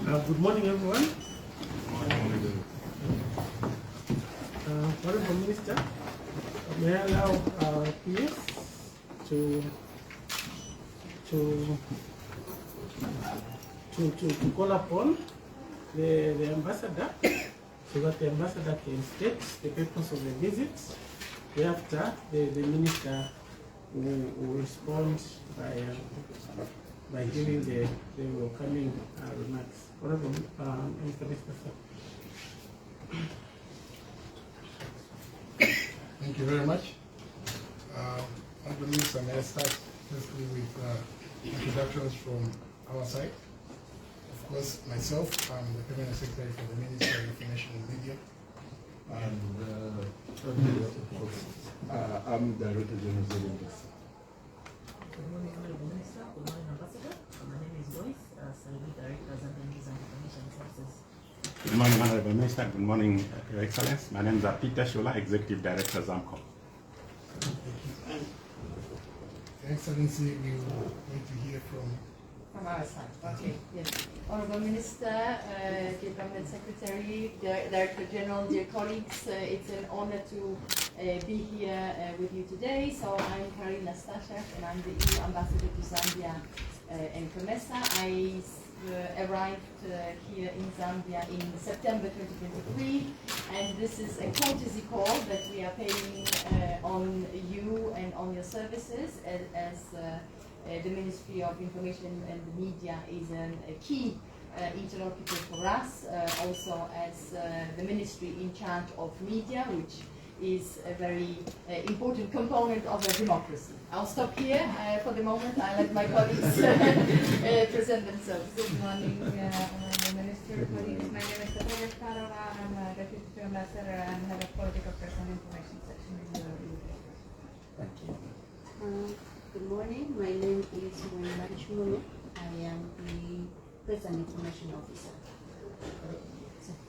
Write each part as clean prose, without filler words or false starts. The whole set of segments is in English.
Good morning, everyone. Honorable Minister, may I allow PS to call upon the ambassador so that the ambassador can state the purpose of the visit. Thereafter, the minister will respond by giving the welcoming remarks. Honorable Mr. Minister. Thank you very much. Honorable Minister, may I start firstly with introductions from our side. Of course, myself, I'm the Permanent Secretary for the Ministry of Information and Media. And I'm Director General of Deligation. Good morning, Honorable Minister. Good morning, Ambassador. My name is Joyce, Salary Director of Zambian News and Information Services. Good morning, Honorable Minister. Good morning, Your Excellency. My name is Peter Shula, Executive Director, ZAMCO. Your Excellency, we will going to hear from our side. Okay, yes. Honorable Minister, dear Permanent Secretary, Director General, dear colleagues, it's an honor to be here with you today. So I'm Karina Stashak and I'm the EU Ambassador to Zambia and COMESA. I arrived here in Zambia in September 2023, and this is a courtesy call that we are paying on you and on your services as the Ministry of Information and Media is a key interlocutor for us, also as the ministry in charge of media, which is a very important component of a democracy. I'll stop here for the moment. I'll let my colleagues present themselves. Good morning, Honorable Minister, colleagues. My name is Natalia Karova. I'm a Deputy Ambassador and Head of Political Press and Information Section in the EU. Thank you. Good morning. My name is Mweetwa. I am the Press and Information Officer.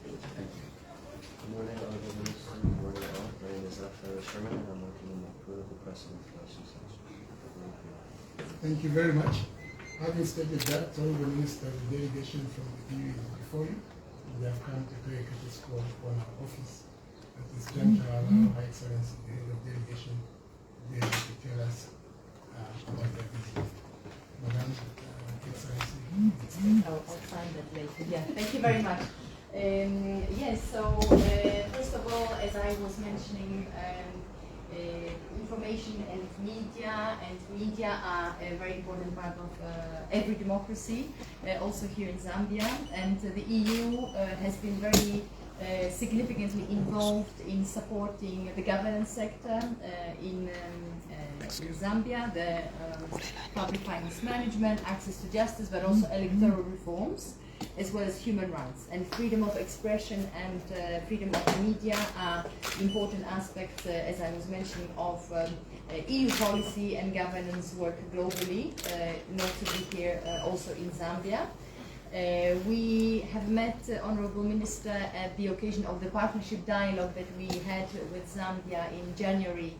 Thank you. Good morning, Honorable Minister. Good morning, all. My name is Rafael Sherman, and I'm working in the Political Press and Information Section. Thank you very much. Having stated that, Honorable Minister, the delegation from the EU is before you. We have come to pay a courtesy call on our office at this juncture. Allow Her Excellency, the head of delegation, to be able to tell us about their visit. Madam Excellency. I'll find that later. Yeah, thank you very much. Yes, so first of all, as I was mentioning, information and media are a very important part of every democracy, also here in Zambia, and the EU has been very significantly involved in supporting the governance sector in Zambia, the public finance management, access to justice, but also electoral reforms, as well as human rights. And freedom of expression and freedom of the media are important aspects, as I was mentioning, of EU policy and governance work globally, notably here also in Zambia. We have met Honorable Minister at the occasion of the partnership dialogue that we had with Zambia in January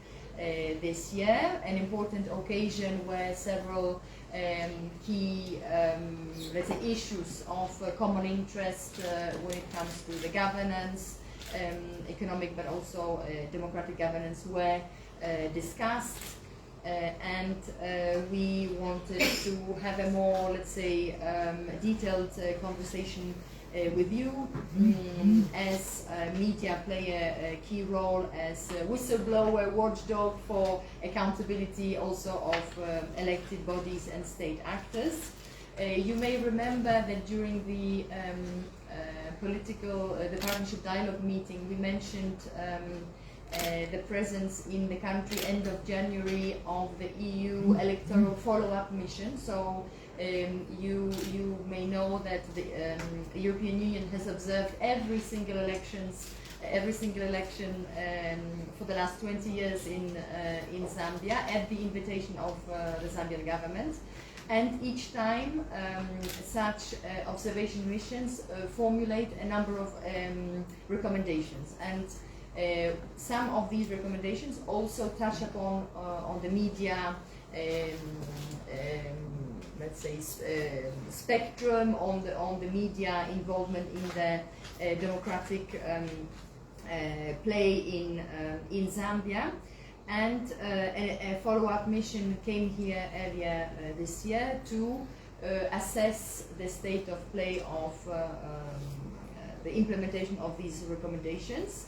this year, an important occasion where several key let's say issues of common interest when it comes to the governance, economic but also democratic governance were discussed. And we wanted to have a more, let's say, detailed conversation with you, as media play a key role as a whistleblower, watchdog for accountability also of elected bodies and state actors. You may remember that during the the partnership dialogue meeting, we mentioned the presence in the country end of January of the EU electoral follow-up mission. So you may know that the European Union has observed every single election for the last 20 years in Zambia at the invitation of the Zambian government. And each time such observation missions formulate a number of recommendations. And some of these recommendations also touch upon on the media let's say, spectrum on the media involvement in the democratic play in Zambia. And a follow-up mission came here earlier this year to assess the state of play of the implementation of these recommendations.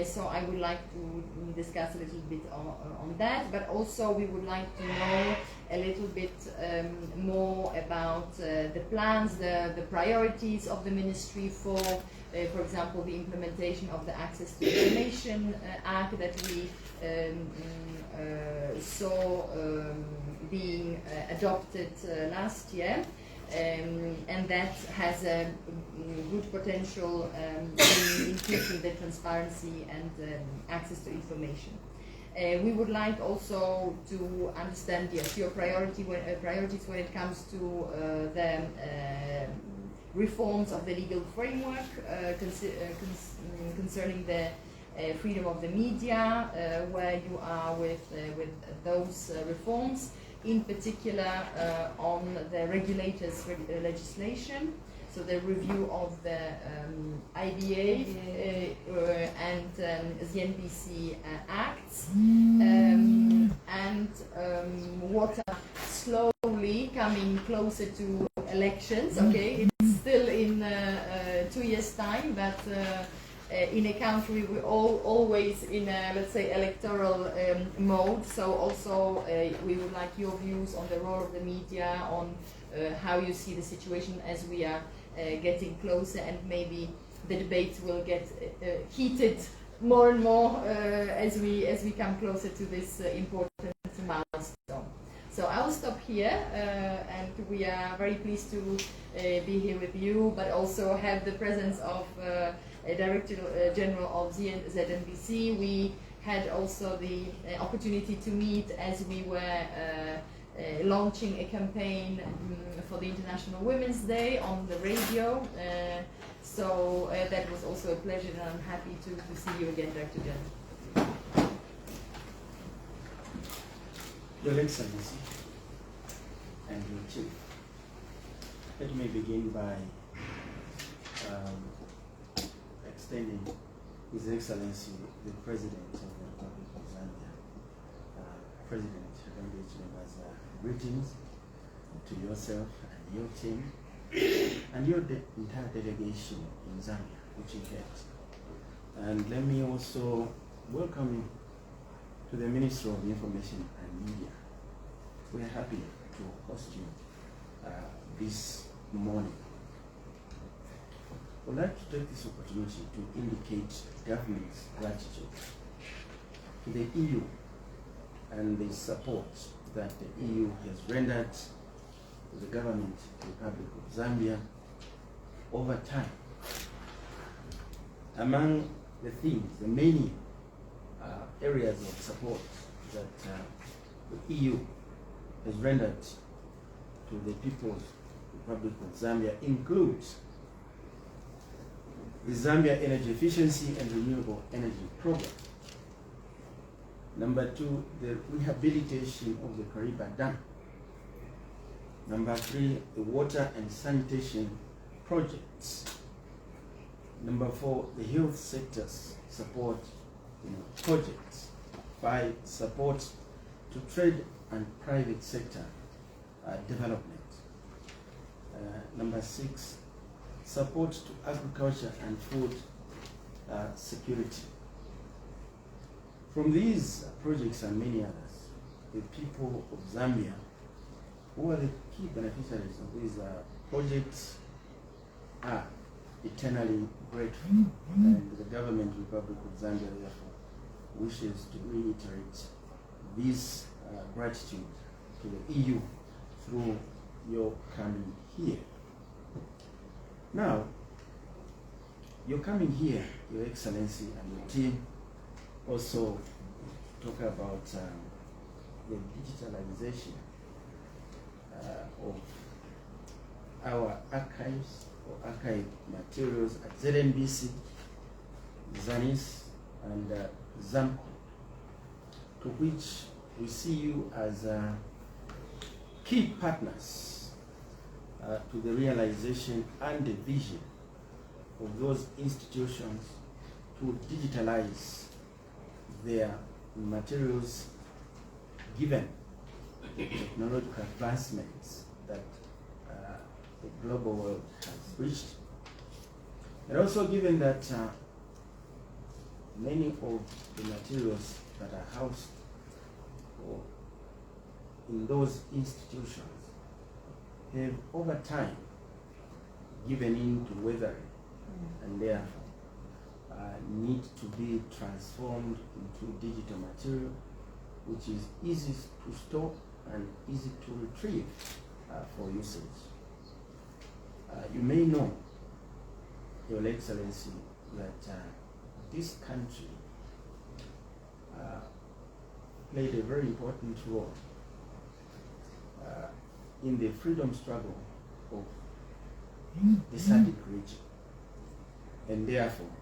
So I would like to discuss a little bit on that, but also we would like to know a little bit more about the plans, the priorities of the ministry for example, the implementation of the Access to Information Act that we saw being adopted last year. And that has a good potential in increasing the transparency and access to information. We would like also to understand, yes, your priorities when it comes to the reforms of the legal framework concerning the freedom of the media, where you are with those reforms, in particular on the regulators' legislation, so the review of the IBA and the NBC Acts, and what are slowly coming closer to elections. Okay, it's still in 2 years' time, but in a country we're always in a, let's say, electoral mode. So also we would like your views on the role of the media, on how you see the situation as we are getting closer, and maybe the debate will get heated more and more as we come closer to this important milestone. So I'll stop here, and we are very pleased to be here with you, but also have the presence of Director General of ZNBC. We had also the opportunity to meet as we were launching a campaign for the International Women's Day on the radio. So that was also a pleasure, and I'm happy to see you again, Director General. Your Excellency and your Chief, let me begin by extending His Excellency, the President of the Republic of Zambia, President Deligation, greetings to yourself and your team and your entire delegation in Zambia, which you get. And let me also welcome you to the Ministry of Information and Media. We are happy to host you this morning. I would like to take this opportunity to indicate government's gratitude to the EU and the support that the EU has rendered to the government of the Republic of Zambia over time. Among the things, the many areas of support that the EU has rendered to the People's Republic of Zambia includes the Zambia Energy Efficiency and Renewable Energy Program. Number 2, the rehabilitation of the Kariba Dam. Number 3, the water and sanitation projects. Number 4, the health sector's support projects. 5, support to trade and private sector development. Number 6, support to agriculture and food security. From these projects and many others, the people of Zambia, who are the key beneficiaries of these projects, are eternally grateful, and the government of the Republic of Zambia therefore wishes to reiterate this gratitude to the EU through your coming here. Now, you're coming here, Your Excellency and your team, also talk about the digitalization of our archives or archive materials at ZNBC, ZANIS, and ZAMCO, to which we see you as key partners to the realization and the vision of those institutions to digitalize their materials given the technological advancements that the global world has reached. And also given that many of the materials that are housed in those institutions have over time given in to weathering and therefore need to be transformed into digital material which is easy to store and easy to retrieve for usage. You may know, Your Excellency, that this country played a very important role in the freedom struggle of the SADC region, and therefore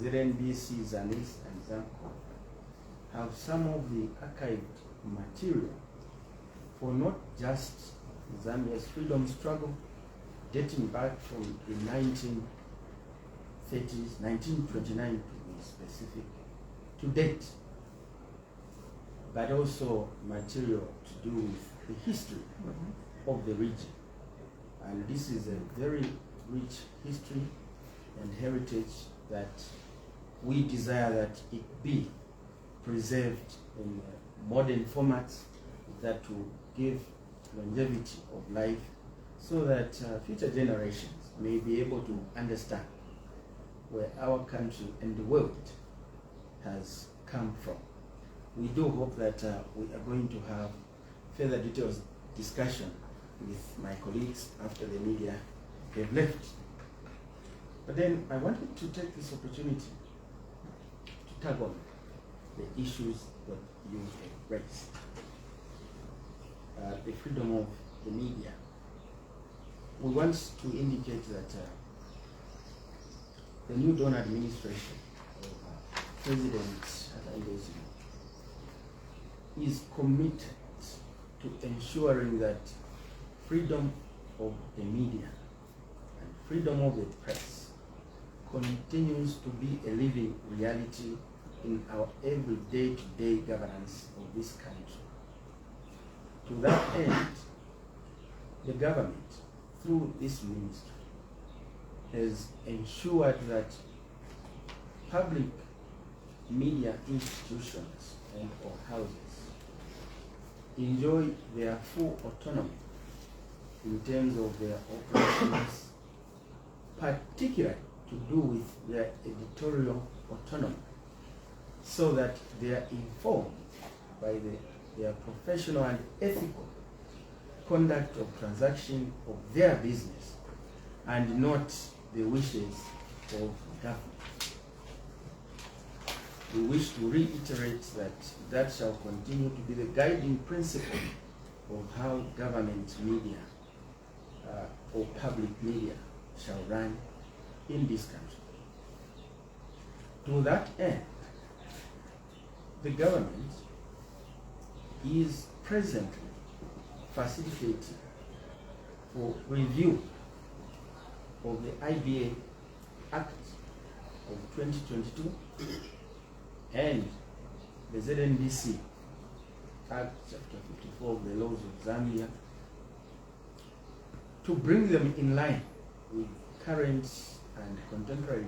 ZNBC, ZANIS, and ZAMCO have some of the archived material for not just Zambia's freedom struggle dating back from the 1930s, 1929 to be specific, to date, but also material to do with the history of the region. And this is a very rich history and heritage that we desire that it be preserved in modern formats that will give longevity of life so that future generations may be able to understand where our country and the world has come from. We do hope that we are going to have further details discussion with my colleagues after the media have left. But then I wanted to take this opportunity to tag on the issues that you have raised. The freedom of the media. We want to indicate that the new Dawn administration of President Deligation is committed to ensuring that freedom of the media and freedom of the press continues to be a living reality in our everyday to-day governance of this country. To that end, the government, through this ministry, has ensured that public media institutions and or houses enjoy their full autonomy in terms of their operations, particularly to do with their editorial autonomy, so that they are informed by their professional and ethical conduct of transaction of their business and not the wishes of government. We wish to reiterate that that shall continue to be the guiding principle of how government media or public media shall run in this country. To that end, the government is presently facilitating for review of the IBA Act of 2022 and the ZNBC Act Chapter 54 of the laws of Zambia to bring them in line with current and contemporary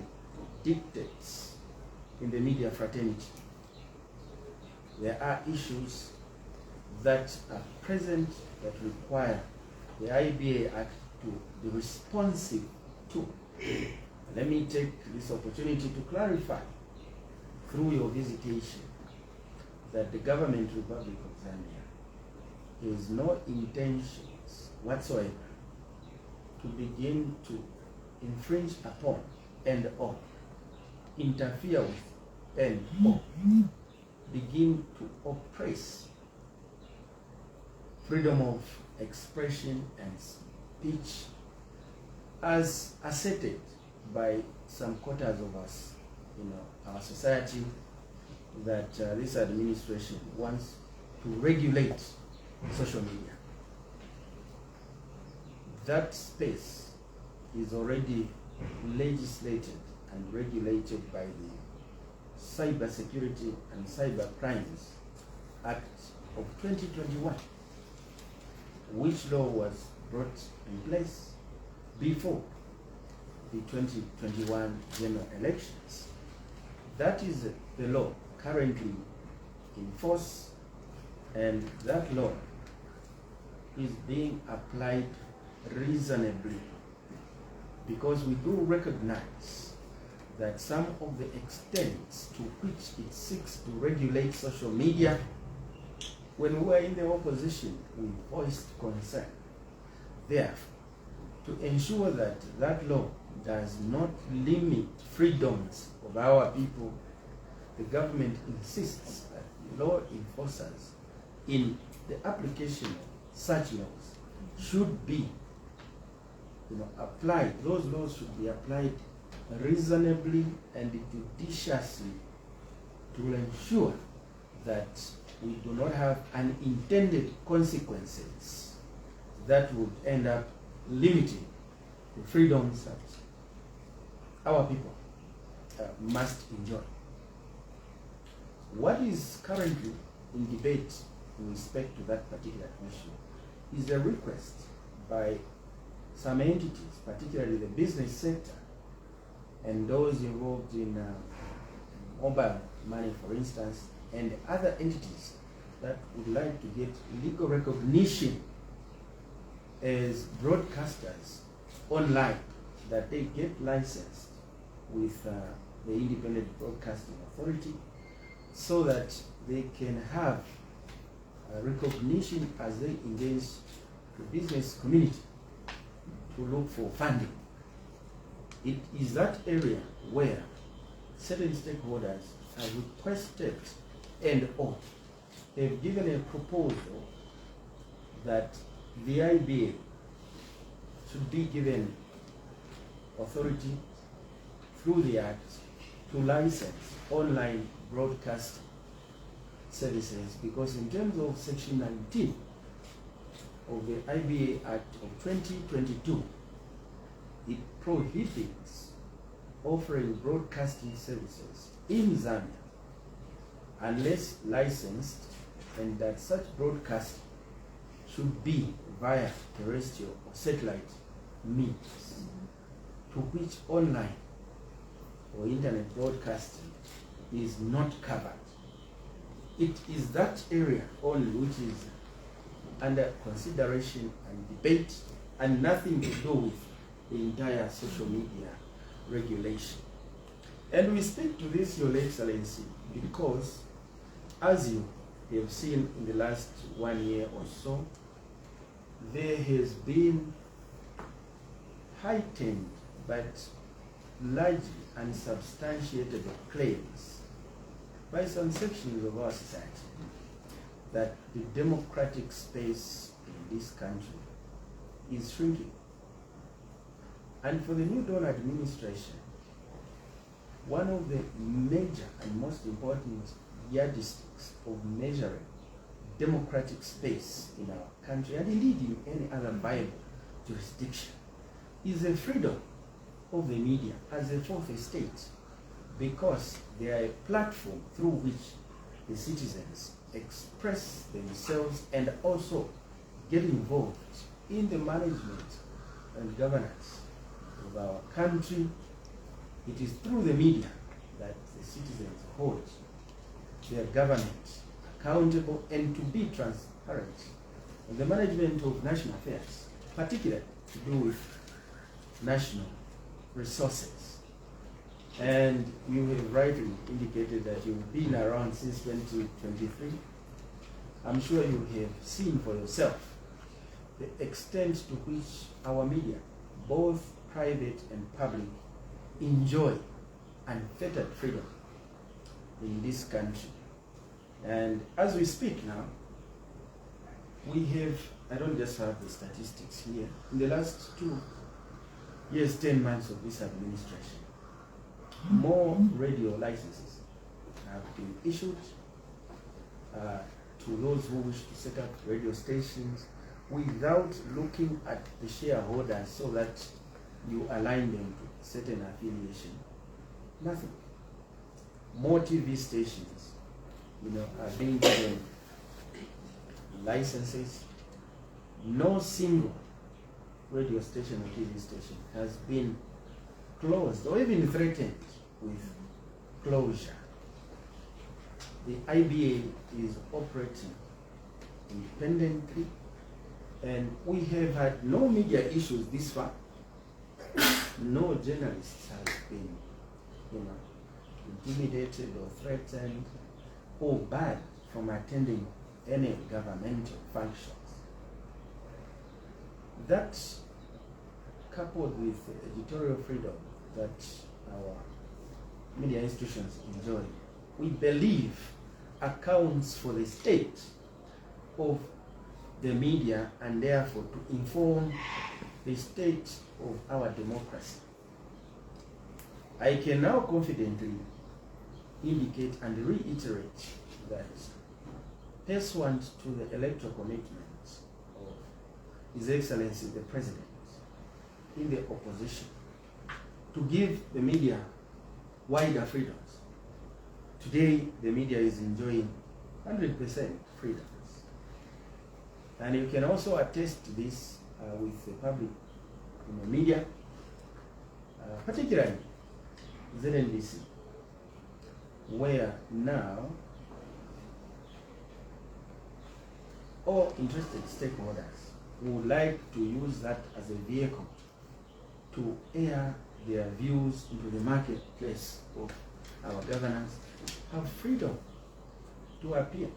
dictates in the media fraternity. There are issues that are present that require the IBA Act to be responsive to. Let me take this opportunity to clarify through your visitation that the Government Republic of Zambia has no intentions whatsoever to begin to infringe upon and or interfere with and or begin to oppress freedom of expression and speech as asserted by some quarters of us in our society, that this administration wants to regulate social media. that space is already legislated and regulated by the Cybersecurity and Cyber Crimes Act of 2021, which law was brought in place before the 2021 general elections. That is the law currently in force, and that law is being applied reasonably, because we do recognize that some of the extents to which it seeks to regulate social media, when we were in the opposition, we voiced concern. Therefore, to ensure that that law does not limit freedoms of our people, the government insists that the law enforcers in the application of such laws should be applied. Those laws should be applied reasonably and judiciously to ensure that we do not have unintended consequences that would end up limiting the freedoms that our people must enjoy. What is currently in debate in respect to that particular issue is a request by some entities, particularly the business sector and those involved in mobile money, for instance, and other entities that would like to get legal recognition as broadcasters online, that they get licensed with the Independent Broadcasting Authority, so that they can have recognition as they engage the business community to look for funding. It is that area where certain stakeholders have requested and/or they've given a proposal that the IBA should be given authority through the Act to license online broadcast services, because in terms of Section 19 of the IBA Act of 2022, it prohibits offering broadcasting services in Zambia unless licensed, and that such broadcast should be via terrestrial or satellite means, to which online or internet broadcasting is not covered. It is that area only which is under consideration and debate, and nothing to do with the entire social media regulation. And we speak to this, Your Excellency, because as you have seen in the last 1 year or so, there has been heightened but largely unsubstantiated claims by some sections of our society that the democratic space in this country is shrinking. And for the New Dawn administration, one of the major and most important yardsticks of measuring democratic space in our country, and indeed in any other viable jurisdiction, is the freedom of the media as a fourth estate, because they are a platform through which the citizens express themselves and also get involved in the management and governance of our country. It is through the media that the citizens hold their government accountable and to be transparent in the management of national affairs, particularly to do with national resources. And you have rightly indicated that you've been around since 2023. I'm sure you have seen for yourself the extent to which our media, both private and public, enjoy unfettered freedom in this country. And as we speak now, we have, I don't just have the statistics here, in the last 2 years, 10 months of this administration, more radio licenses have been issued to those who wish to set up radio stations, without looking at the shareholders so that you align them to certain affiliation. Nothing. More TV stations, are being given licenses. No single radio station or TV station has been closed or even threatened with closure. The IBA is operating independently, and we have had no media issues this far. No journalists have been, intimidated or threatened or barred from attending any governmental functions. That, coupled with editorial freedom that our media institutions enjoy, we believe accounts for the state of the media, and therefore to inform the state of our democracy. I can now confidently indicate and reiterate that, pursuant to the electoral commitments of His Excellency the President in the opposition, to give the media wider freedoms. Today, the media is enjoying 100% freedoms. And you can also attest to this with the public media, particularly ZNBC, where now all interested stakeholders would like to use that as a vehicle to air their views into the marketplace of our governance, have freedom to appear.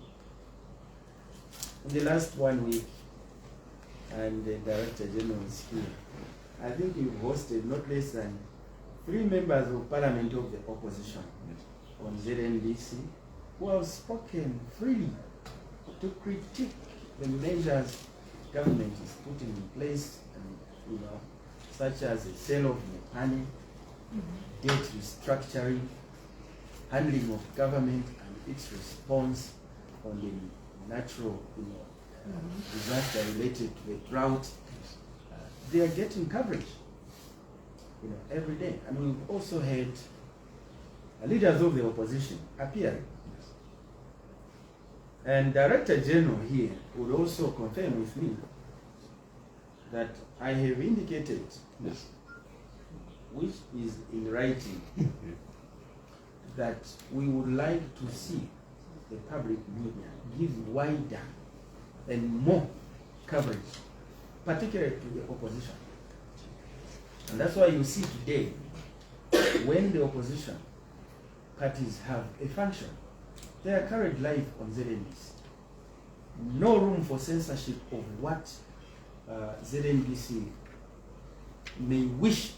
In the last 1 week, and the Director General is here, I think you've hosted not less than 3 members of Parliament of the opposition on ZNBC who have spoken freely to critique the measures government is putting in place, and such as the sale of money, debt restructuring, handling of government and its response on the natural disaster related to the drought. They are getting coverage every day. And we've also had leaders of the opposition appearing. And Director General here would also confirm with me that I have indicated, which is in writing, that we would like to see the public media give wider and more coverage, particularly to the opposition. And that's why you see today, when the opposition parties have a function, they are carried live on ZNBC. No room for censorship of what ZNBC may wish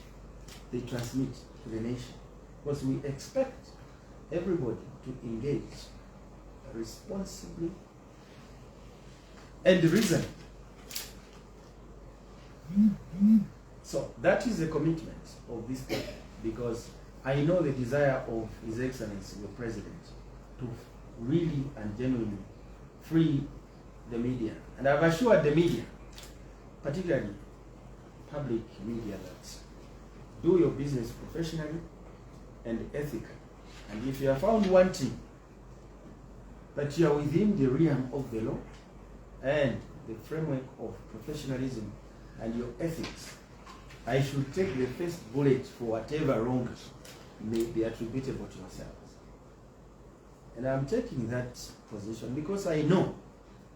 they transmit to the nation. Because we expect everybody to engage responsibly and reasonably. So that is the commitment of this people, because I know the desire of His Excellency the President to really and genuinely free the media. And I've assured the media, particularly public media, that do your business professionally and ethically. And if you are found wanting, that you are within the realm of the law and the framework of professionalism and your ethics, I should take the first bullet for whatever wrongs may be attributable to yourselves. And I'm taking that position because I know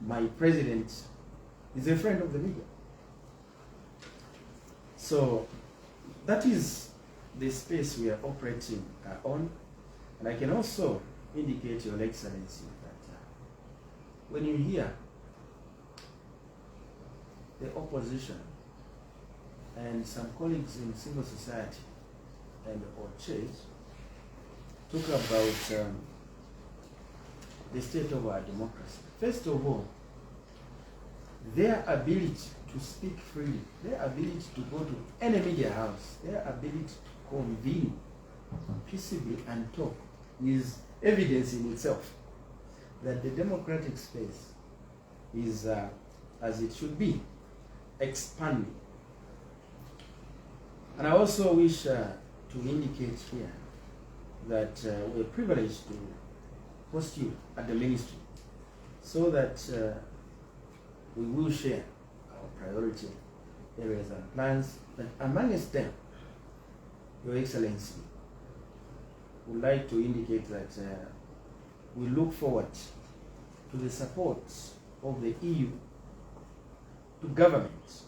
my president is a friend of the media. So that is the space we are operating on. And I can also indicate, Your Excellency, that when you hear the opposition and some colleagues in civil society and or church talk about the state of our democracy, first of all, their ability to speak freely, their ability to go to any media house, their ability to convene peaceably and talk is evidence in itself that the democratic space is as it should be, expanding. And I also wish to indicate here that we're privileged to host you at the ministry, so that we will share our priority areas and plans, but amongst them, Your Excellency, would like to indicate that we look forward to the support of the EU to government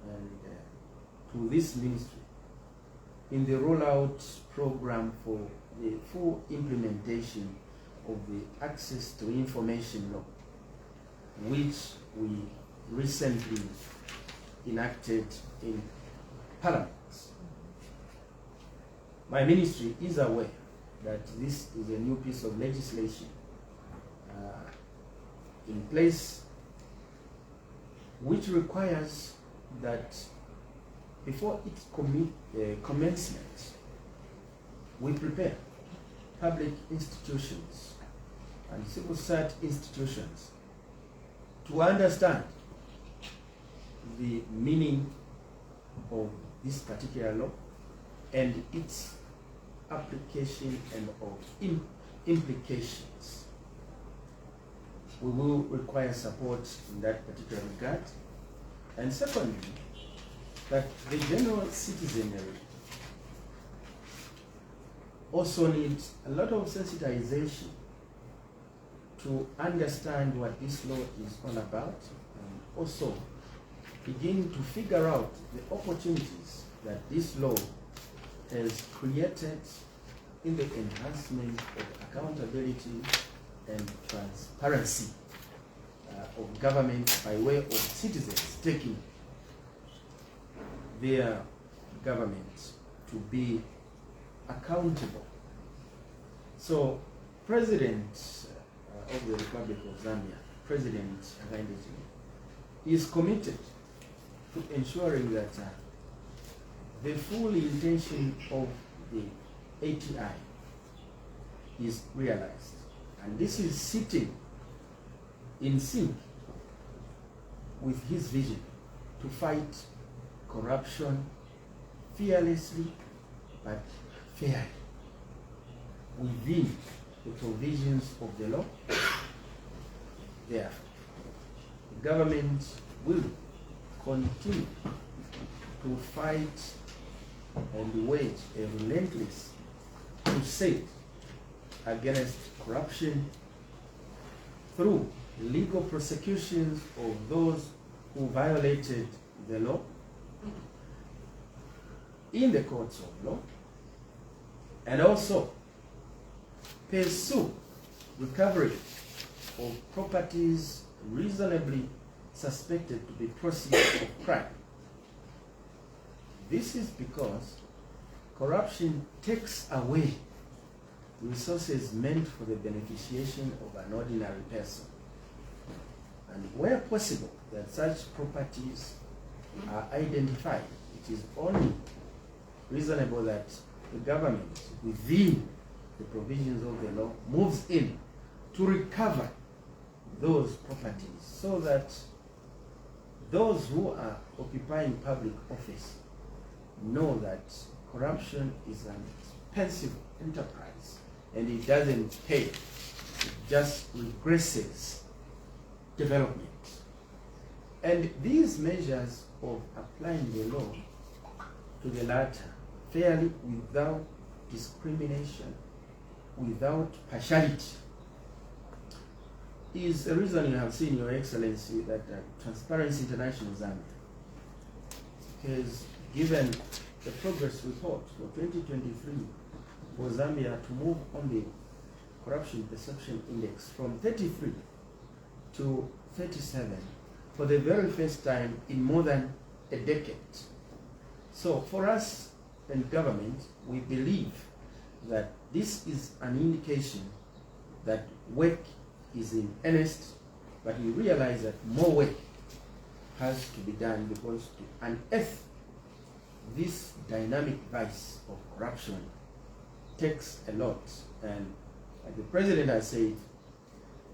and to this ministry in the rollout program for the full implementation of the Access to Information Law, which we recently enacted in Parliament. My ministry is aware that this is a new piece of legislation in place, which requires that before its commencement, we prepare public institutions and civil society institutions to understand the meaning of this particular law and its application and of implications. We will require support in that particular regard. And secondly, that the general citizenry also needs a lot of sensitization to understand what this law is all about, and also begin to figure out the opportunities that this law has created in the enhancement of accountability and transparency of government by way of citizens taking their government to be accountable. So, President of the Republic of Zambia, President Hakainde, is committed to ensuring that the full intention of the ATI is realized. And this is sitting in sync with his vision to fight corruption fearlessly but fairly within the provisions of the law. Therefore, the government will continue to fight and wage a relentless crusade against corruption through legal prosecutions of those who violated the law in the courts of law, and also pursue recovery of properties reasonably suspected to be proceeds of crime. This is because corruption takes away resources meant for the beneficiation of an ordinary person. And where possible that such properties are identified, it is only reasonable that the government, within the provisions of the law, moves in to recover those properties so that those who are occupying public office know that corruption is an expensive enterprise and it doesn't pay, it just regresses development. And these measures of applying the law to the latter fairly, without discrimination, without partiality, is the reason you have seen, Your Excellency, that Transparency International Zambia has given the progress report for 2023 for Zambia to move on the Corruption Perception Index from 33 to 37 for the very first time in more than a decade. So for us and government, we believe that this is an indication that work is in earnest, but we realize that more work has to be done, because to unearth this dynamic vice of corruption takes a lot. And like the President has said,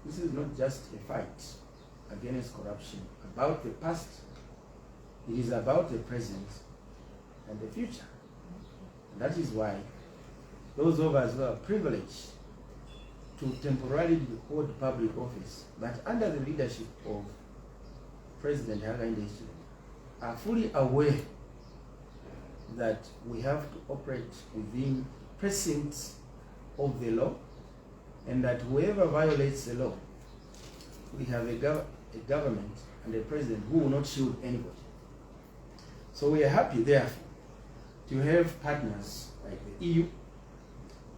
this is not just a fight against corruption about the past, it is about the present and the future. And that is why those of us who are privileged to temporarily hold public office, but under the leadership of President Hakainde are fully aware that we have to operate within precincts of the law, and that whoever violates the law, we have a government and a president who will not shield anybody. So we are happy, therefore, to have partners like the EU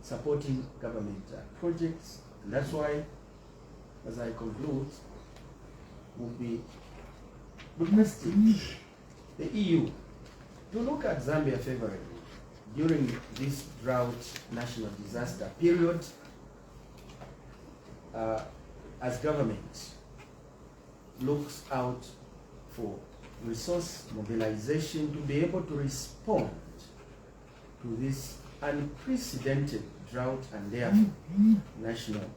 supporting government projects, and that's why, as I conclude, we'll be requesting the EU to look at Zambia favorably during this drought national disaster period, as government looks out for resource mobilization to be able to respond to this unprecedented drought and therefore national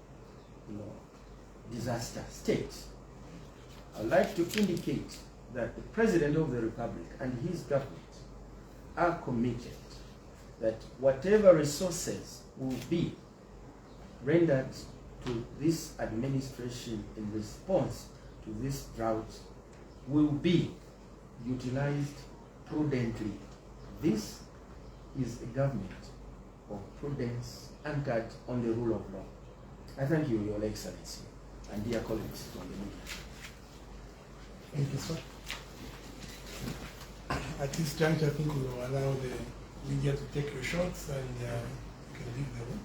disaster state. I'd like to indicate that the President of the Republic and his government are committed that whatever resources will be rendered to this administration in response to this drought will be utilized prudently. This is a government of prudence anchored on the rule of law. I thank you, Your Excellency, and dear colleagues from the media. Thank you, sir. At this juncture, I think we will allow the media to take your shots and you can leave the room.